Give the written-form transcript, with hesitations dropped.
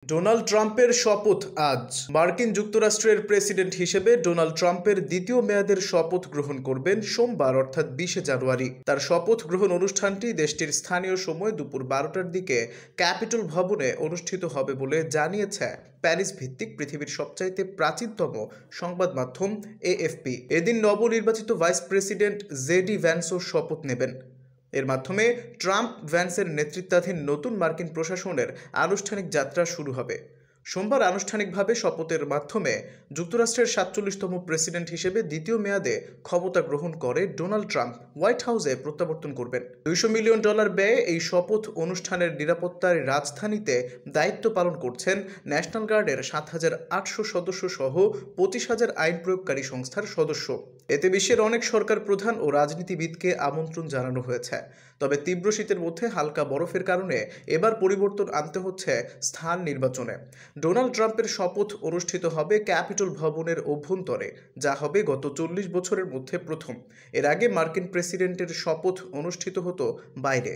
Donald ট্রাম্পের শপথ আজ। মার্কিন যুক্তরাষ্ট্রের প্রেসিডেন্ট হিসেবে ডোনাল্ড ট্রাম্পের দ্বিতীয় মেয়াদের শপথ গ্রহণ করবেন সোমবার অর্থাৎ 20শে জানুয়ারি। তার শপথ গ্রহণ অনুষ্ঠানটি দেশটির স্থানীয় সময় দুপুর 12টার দিকে ক্যাপিটল ভবনে অনুষ্ঠিত হবে বলে জানিয়েছে প্যারিস ভিত্তিক পৃথিবীর সবচাইতে প্রাচীনতম সংবাদ মাধ্যম এএফপি। এদিন নবনির্বাচিত ভাইস প্রেসিডেন্ট জেডি ভ্যান্সও শপথ নেবেন। এর মাধ্যমে ট্রাম্প ভ্যান্সের নেতৃত্বাধীন নতুন মার্কিন প্রশাসনের আনুষ্ঠানিক যাত্রা শুরু হবে। সোমবার আনুষ্ঠানিকভাবে শপথের মাধ্যমে যুক্তরাষ্ট্রের 47তম প্রেসিডেন্ট হিসেবে দ্বিতীয় মেয়াদে ক্ষমতা গ্রহণ করে ডোনাল্ড ট্রাম্প হোয়াইট হাউসে প্রত্যাবর্তন করবেন। $200 মিলিয়ন ব্যয়ে এই শপথ অনুষ্ঠানের নিরাপত্তার রাজধানীতে দায়িত্ব পালন করছেন ন্যাশনাল গার্ডের 7,800 সদস্য সহ 25,000 আইন প্রয়োগকারী সংস্থার সদস্য। এতে বিশ্বের অনেক সরকার প্রধান ও রাজনীতিবিদকে আমন্ত্রণ জানানো হয়েছে। তবে তীব্র শীতের মধ্যে হালকা বরফের কারণে এবার পরিবর্তন আনতে হচ্ছে স্থান নির্বাচনে। ডোনাল্ড ট্রাম্পের শপথ অনুষ্ঠিত হবে ক্যাপিটল ভবনের অভ্যন্তরে, যা হবে গত 40 বছরের মধ্যে প্রথম। এর আগে মার্কিন প্রেসিডেন্টের শপথ অনুষ্ঠিত হতো বাইরে।